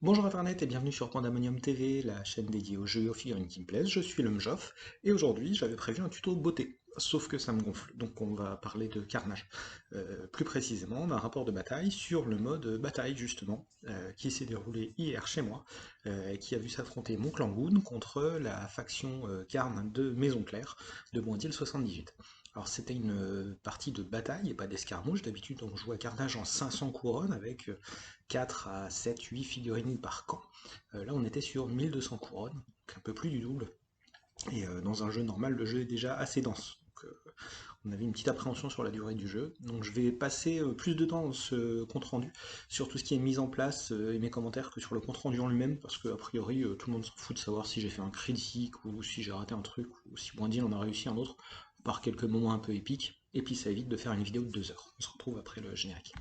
Bonjour Internet et bienvenue sur Pandemonium TV, la chaîne dédiée aux jeux et aux figurines qui me plaisent. Je suis le Mjoff et aujourd'hui j'avais prévu un tuto beauté, sauf que ça me gonfle, donc on va parler de carnage. Plus précisément d'un rapport de bataille sur le mode bataille justement, qui s'est déroulé hier chez moi, et qui a vu s'affronter mon clan Goon contre la faction Carne de Maison Claire de Boindil 78. Alors c'était une partie de bataille et pas d'escarmouche, d'habitude on joue à carnage en 500 couronnes avec 4 à 7, 8 figurines par camp. Là on était sur 1200 couronnes, donc un peu plus du double, et dans un jeu normal le jeu est déjà assez dense. Donc, on avait une petite appréhension sur la durée du jeu, donc je vais passer plus de temps dans ce compte rendu sur tout ce qui est mise en place et mes commentaires que sur le compte rendu en lui-même, parce que a priori tout le monde s'en fout de savoir si j'ai fait un critique ou si j'ai raté un truc ou si Boindin en a réussi un autre, par quelques moments un peu épiques, et puis ça évite de faire une vidéo de 2 heures. On se retrouve après le générique.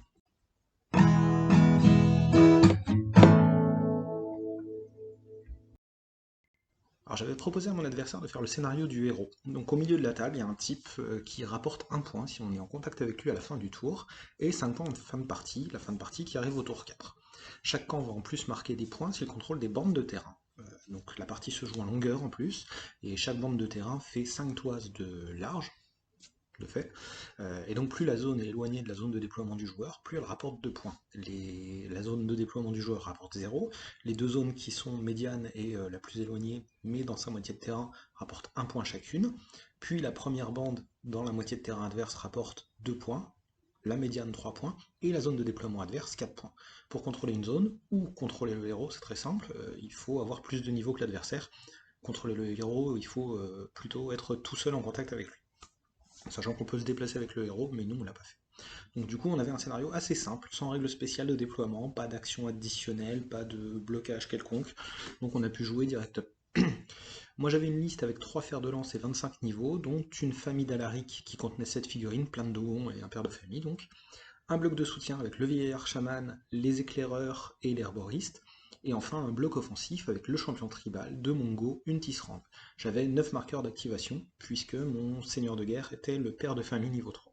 Alors j'avais proposé à mon adversaire de faire le scénario du héros. Donc au milieu de la table, il y a un type qui rapporte un point si on est en contact avec lui à la fin du tour, et 5 points en fin de partie, la fin de partie qui arrive au tour 4. Chaque camp va en plus marquer des points s'il contrôle des bandes de terrain. Donc la partie se joue en longueur en plus, et chaque bande de terrain fait 5 toises de large, de fait. Et donc plus la zone est éloignée de la zone de déploiement du joueur, plus elle rapporte 2 points. La zone de déploiement du joueur rapporte 0, les deux zones qui sont médianes et la plus éloignée, mais dans sa moitié de terrain, rapportent 1 point chacune, puis la première bande dans la moitié de terrain adverse rapporte 2 points, la médiane 3 points, et la zone de déploiement adverse 4 points. Pour contrôler une zone, ou contrôler le héros, c'est très simple, il faut avoir plus de niveau que l'adversaire. Contrôler le héros, il faut plutôt être tout seul en contact avec lui. Sachant qu'on peut se déplacer avec le héros, mais nous on l'a pas fait. Donc du coup on avait un scénario assez simple, sans règle spéciale de déploiement, pas d'action additionnelle, pas de blocage quelconque, donc on a pu jouer directement. Moi j'avais une liste avec 3 fers de lance et 25 niveaux, dont une famille d'Alaric qui contenait 7 figurines, plein de dogons et un père de famille donc, un bloc de soutien avec le vieillard chaman, les éclaireurs et l'herboriste, et enfin un bloc offensif avec le champion tribal, deux Mongo, une tisserande. J'avais 9 marqueurs d'activation, puisque mon seigneur de guerre était le père de famille niveau 3.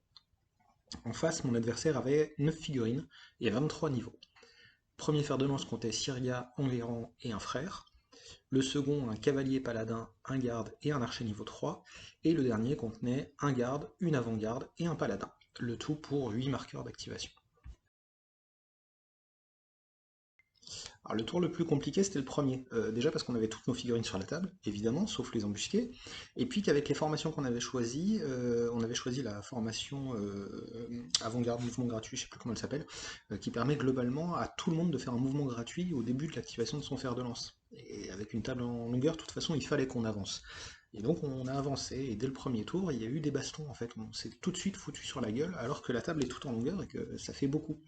En face, mon adversaire avait 9 figurines et 23 niveaux. Premier fer de lance comptait Syria, Enguerrand et un frère. Le second, un cavalier paladin, un garde et un archer niveau 3. Et le dernier contenait un garde, une avant-garde et un paladin. Le tout pour 8 marqueurs d'activation. Alors le tour le plus compliqué c'était le premier, déjà parce qu'on avait toutes nos figurines sur la table, évidemment, sauf les embusqués, et puis qu'avec les formations qu'on avait choisies, on avait choisi la formation avant-garde mouvement gratuit, je sais plus comment elle s'appelle, qui permet globalement à tout le monde de faire un mouvement gratuit au début de l'activation de son fer de lance. Et avec une table en longueur, de toute façon il fallait qu'on avance. Et donc on a avancé, et dès le premier tour, il y a eu des bastons en fait, on s'est tout de suite foutu sur la gueule, alors que la table est toute en longueur et que ça fait beaucoup.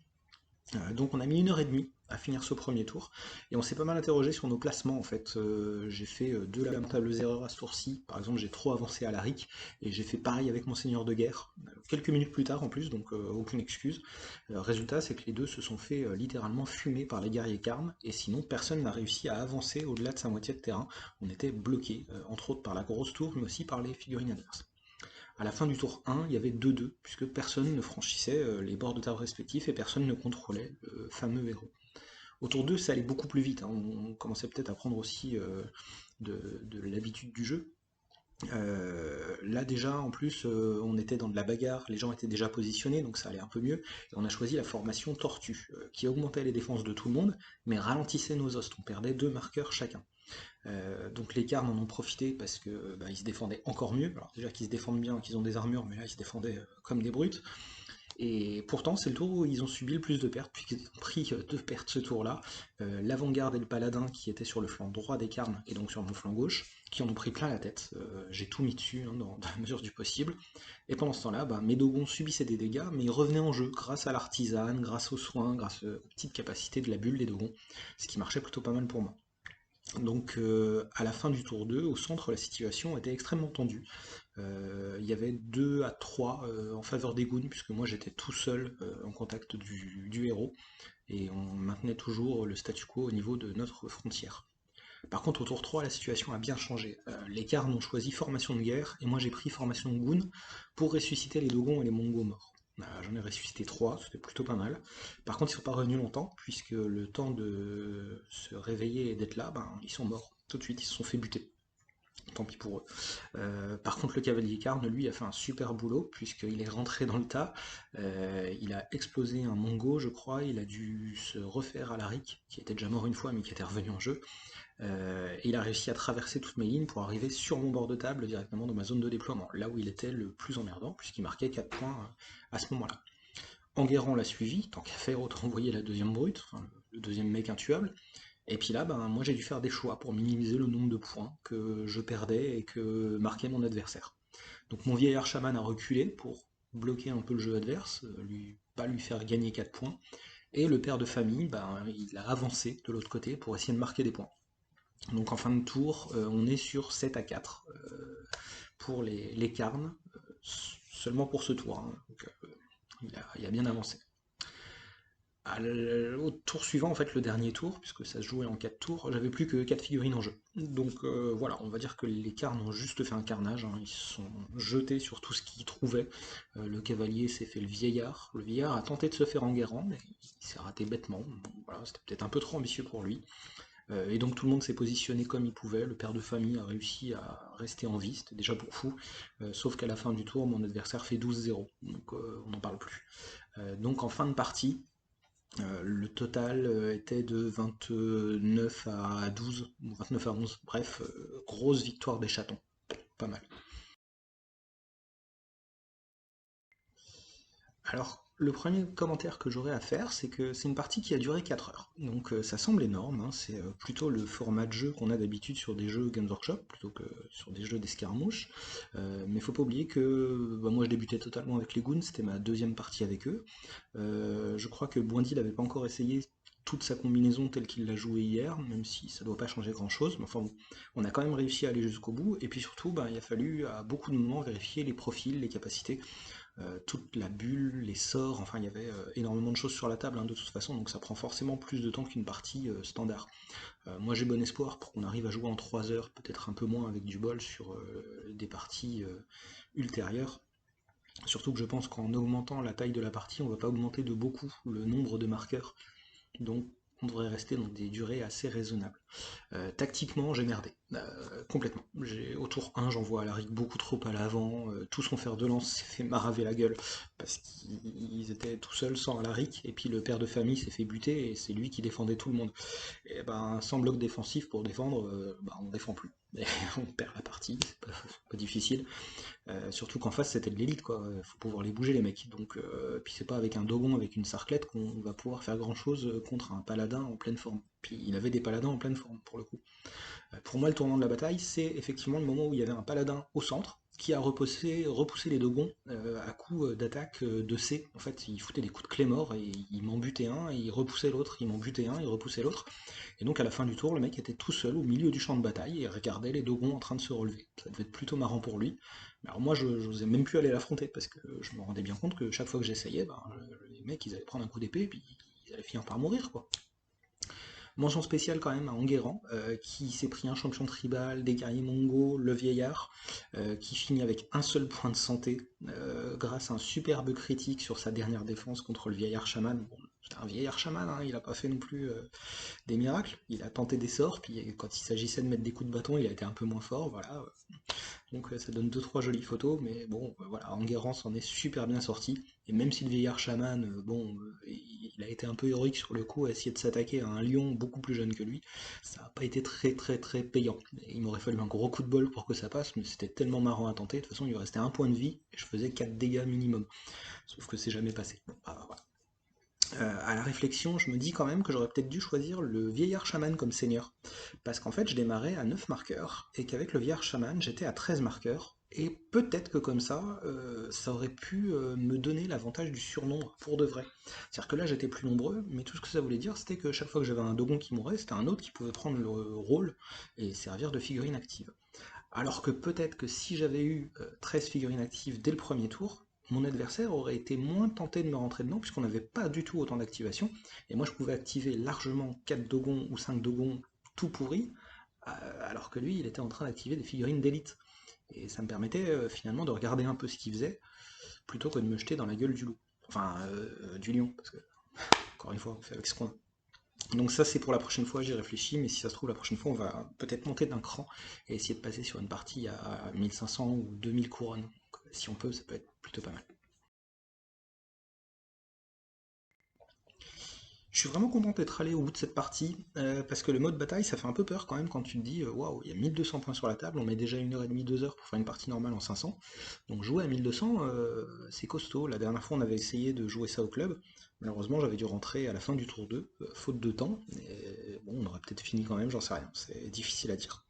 Donc on a mis 1 heure et demie à finir ce premier tour, et on s'est pas mal interrogé sur nos placements en fait. J'ai fait deux lamentables erreurs à ce tour-ci, par exemple j'ai trop avancé à la RIC, et j'ai fait pareil avec mon seigneur de guerre, quelques minutes plus tard en plus, donc aucune excuse. Résultat c'est que les deux se sont fait littéralement fumer par les guerriers carmes, et sinon personne n'a réussi à avancer au-delà de sa moitié de terrain. On était bloqué, entre autres par la grosse tour, mais aussi par les figurines adverses. À la fin du tour 1, il y avait 2-2, puisque personne ne franchissait les bords de table respectifs et personne ne contrôlait le fameux héros. Au tour 2, ça allait beaucoup plus vite, hein. On commençait peut-être à prendre aussi de l'habitude du jeu. Là déjà, en plus, on était dans de la bagarre, les gens étaient déjà positionnés, donc ça allait un peu mieux. Et on a choisi la formation tortue, qui augmentait les défenses de tout le monde, mais ralentissait nos os. On perdait 2 marqueurs chacun. Donc les carnes en ont profité parce que ils se défendaient encore mieux. Alors déjà qu'ils se défendent bien, qu'ils ont des armures, mais là ils se défendaient comme des brutes. Et pourtant c'est le tour où ils ont subi le plus de pertes, puisqu'ils ont pris 2 pertes ce tour-là. L'avant-garde et le paladin qui étaient sur le flanc droit des carnes, et donc sur mon flanc gauche, qui en ont pris plein la tête. J'ai tout mis dessus hein, dans la mesure du possible. Et pendant ce temps-là, mes dogons subissaient des dégâts, mais ils revenaient en jeu grâce à l'artisane, grâce aux soins, grâce aux petites capacités de la bulle des dogons, ce qui marchait plutôt pas mal pour moi. Donc à la fin du tour 2, au centre, la situation était extrêmement tendue. Il y avait 2 à 3 en faveur des goons, puisque moi j'étais tout seul en contact du héros, et on maintenait toujours le statu quo au niveau de notre frontière. Par contre, au tour 3, la situation a bien changé. Les Carnes ont choisi formation de guerre, et moi j'ai pris formation de goon pour ressusciter les Dogons et les Mongos morts. J'en ai ressuscité 3, c'était plutôt pas mal. Par contre, ils sont pas revenus longtemps, puisque le temps de se réveiller et d'être là, ben, ils sont morts. Tout de suite, ils se sont fait buter. Tant pis pour eux. Par contre, le cavalier Carne, lui, a fait un super boulot, puisqu'il est rentré dans le tas. Il a explosé un Mongo, je crois. Il a dû se refaire à Alaric, qui était déjà mort une fois, mais qui était revenu en jeu. Et il a réussi à traverser toutes mes lignes pour arriver sur mon bord de table, directement dans ma zone de déploiement, là où il était le plus emmerdant, puisqu'il marquait 4 points à ce moment-là. Enguerrand l'a suivi, tant qu'à faire, autant envoyer la deuxième brute, enfin, le deuxième mec intuable. Et puis là, ben, moi j'ai dû faire des choix pour minimiser le nombre de points que je perdais et que marquait mon adversaire. Donc mon vieillard chaman a reculé pour bloquer un peu le jeu adverse, pas lui faire gagner 4 points. Et le père de famille, ben, il a avancé de l'autre côté pour essayer de marquer des points. Donc en fin de tour, on est sur 7 à 4 pour les carnes, seulement pour ce tour, hein. Donc, il a bien avancé. Au tour suivant, en fait, le dernier tour, puisque ça se jouait en 4 tours, j'avais plus que 4 figurines en jeu. Donc voilà, on va dire que les carnes ont juste fait un carnage, hein. Ils se sont jetés sur tout ce qu'ils trouvaient. Le cavalier s'est fait le vieillard. Le vieillard a tenté de se faire enguerrand, mais il s'est raté bêtement. Bon, voilà, c'était peut-être un peu trop ambitieux pour lui. Et donc tout le monde s'est positionné comme il pouvait. Le père de famille a réussi à rester en vie, c'était déjà pour fou. Sauf qu'à la fin du tour, mon adversaire fait 12-0. Donc on n'en parle plus. Donc en fin de partie, le total était de 29 à 12, ou 29 à 11, bref, grosse victoire des chatons, pas mal. Alors, le premier commentaire que j'aurais à faire, c'est que c'est une partie qui a duré 4 heures. Donc ça semble énorme, hein, c'est plutôt le format de jeu qu'on a d'habitude sur des jeux Games Workshop, plutôt que sur des jeux d'escarmouche. Mais faut pas oublier que bah, moi je débutais totalement avec les Goons, c'était ma deuxième partie avec eux. Je crois que Boindy n'avait pas encore essayé toute sa combinaison telle qu'il l'a joué hier, même si ça doit pas changer grand chose, mais enfin bon, on a quand même réussi à aller jusqu'au bout, et puis surtout, bah, il a fallu à beaucoup de moments vérifier les profils, les capacités, toute la bulle, les sorts, enfin il y avait énormément de choses sur la table, hein, de toute façon, donc ça prend forcément plus de temps qu'une partie standard. Moi j'ai bon espoir pour qu'on arrive à jouer en 3 heures, peut-être un peu moins avec du bol sur des parties ultérieures. Surtout que je pense qu'en augmentant la taille de la partie, on va pas augmenter de beaucoup le nombre de marqueurs, donc on devrait rester dans des durées assez raisonnables. Tactiquement, j'ai merdé, complètement. Au tour 1, j'envoie Alaric beaucoup trop à l'avant, tout son fer de lance s'est fait maraver la gueule, parce qu'ils étaient tout seuls sans Alaric, et puis le père de famille s'est fait buter, et c'est lui qui défendait tout le monde. Et ben, sans bloc défensif pour défendre, ben, on défend plus. Et on perd la partie, c'est pas difficile. Surtout qu'en face c'était de l'élite quoi, faut pouvoir les bouger les mecs. Donc puis c'est pas avec un Dogon avec une sarclette qu'on va pouvoir faire grand chose contre un paladin en pleine forme. Puis il avait des paladins en pleine forme pour le coup. Pour moi le tournant de la bataille c'est effectivement le moment où il y avait un paladin au centre qui a repoussé les Dogons à coups d'attaque de C. En fait il foutait des coups de clé mort et il m'en butait un, et il repoussait l'autre, il m'en butait un, il repoussait l'autre. Et donc à la fin du tour, le mec était tout seul au milieu du champ de bataille et regardait les Dogons en train de se relever. Ça devait être plutôt marrant pour lui. Mais alors moi, je n'osais même plus aller l'affronter parce que je me rendais bien compte que chaque fois que j'essayais, ben, les mecs, ils allaient prendre un coup d'épée et puis ils allaient finir par mourir, quoi. Mention spéciale quand même à Enguerrand, qui s'est pris un champion tribal, des guerriers mongols, le vieillard, qui finit avec un seul point de santé, grâce à un superbe critique sur sa dernière défense contre le vieillard chaman. Bon, c'était un vieillard chaman, hein, il a pas fait non plus des miracles, il a tenté des sorts, puis quand il s'agissait de mettre des coups de bâton, il a été un peu moins fort, voilà. Donc ça donne deux trois jolies photos, mais bon, voilà, Enguerrand s'en est super bien sorti. Et même si le vieillard chaman, bon, il a été un peu héroïque sur le coup à essayer de s'attaquer à un lion beaucoup plus jeune que lui, ça n'a pas été très très très payant. Et il m'aurait fallu un gros coup de bol pour que ça passe, mais c'était tellement marrant à tenter. De toute façon, il lui restait un point de vie et je faisais 4 dégâts minimum. Sauf que c'est jamais passé. Bon, bah, voilà. À la réflexion, je me dis quand même que j'aurais peut-être dû choisir le vieillard chaman comme seigneur. Parce qu'en fait, je démarrais à 9 marqueurs, et qu'avec le vieillard chaman, j'étais à 13 marqueurs. Et peut-être que comme ça, ça aurait pu me donner l'avantage du surnombre pour de vrai. C'est-à-dire que là, j'étais plus nombreux, mais tout ce que ça voulait dire, c'était que chaque fois que j'avais un Dogon qui mourait, c'était un autre qui pouvait prendre le rôle et servir de figurine active. Alors que peut-être que si j'avais eu 13 figurines actives dès le premier tour, mon adversaire aurait été moins tenté de me rentrer dedans, puisqu'on n'avait pas du tout autant d'activation, et moi je pouvais activer largement 4 Dogons ou 5 Dogons tout pourris, alors que lui il était en train d'activer des figurines d'élite. Et ça me permettait finalement de regarder un peu ce qu'il faisait, plutôt que de me jeter dans la gueule du loup. Enfin, du lion, parce que, encore une fois, on fait avec ce qu'on a. Donc ça c'est pour la prochaine fois, j'y réfléchis, mais si ça se trouve la prochaine fois on va peut-être monter d'un cran et essayer de passer sur une partie à 1500 ou 2000 couronnes. Donc, si on peut, ça peut être plutôt pas mal. Je suis vraiment content d'être allé au bout de cette partie, parce que le mode bataille ça fait un peu peur quand même quand tu te dis waouh, il y a 1200 points sur la table, on met déjà 1h30, 2 heures pour faire une partie normale en 500. Donc jouer à 1200, c'est costaud. La dernière fois on avait essayé de jouer ça au club, malheureusement j'avais dû rentrer à la fin du tour 2, faute de temps, et bon on aurait peut-être fini quand même, j'en sais rien, c'est difficile à dire.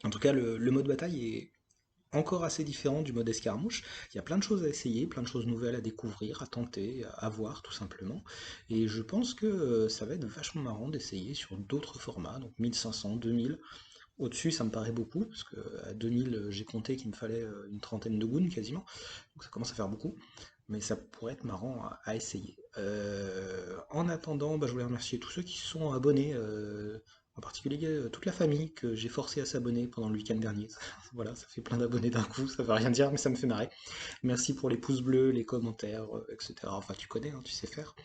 En tout cas, le mode bataille est encore assez différent du mode escarmouche. Il y a plein de choses à essayer, plein de choses nouvelles à découvrir, à tenter, à voir tout simplement. Et je pense que ça va être vachement marrant d'essayer sur d'autres formats, donc 1500, 2000. Au-dessus, ça me paraît beaucoup, parce que à 2000, j'ai compté qu'il me fallait une trentaine de goons quasiment, donc ça commence à faire beaucoup. Mais ça pourrait être marrant à essayer. En attendant, bah, je voulais remercier tous ceux qui se sont abonnés, en particulier toute la famille que j'ai forcé à s'abonner pendant le week-end dernier. Voilà, ça fait plein d'abonnés d'un coup, ça veut rien dire, mais ça me fait marrer. Merci pour les pouces bleus, les commentaires, etc. Enfin, tu connais, hein, tu sais faire.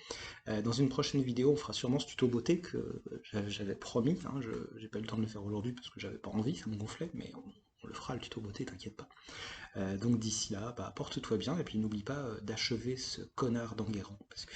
Dans une prochaine vidéo, on fera sûrement ce tuto beauté que j'avais promis. Hein, j'ai pas eu le temps de le faire aujourd'hui parce que j'avais pas envie, ça me gonflait, mais on le fera le tuto beauté, t'inquiète pas. Donc d'ici là, bah, porte-toi bien et puis n'oublie pas d'achever ce connard d'Enguerrand parce que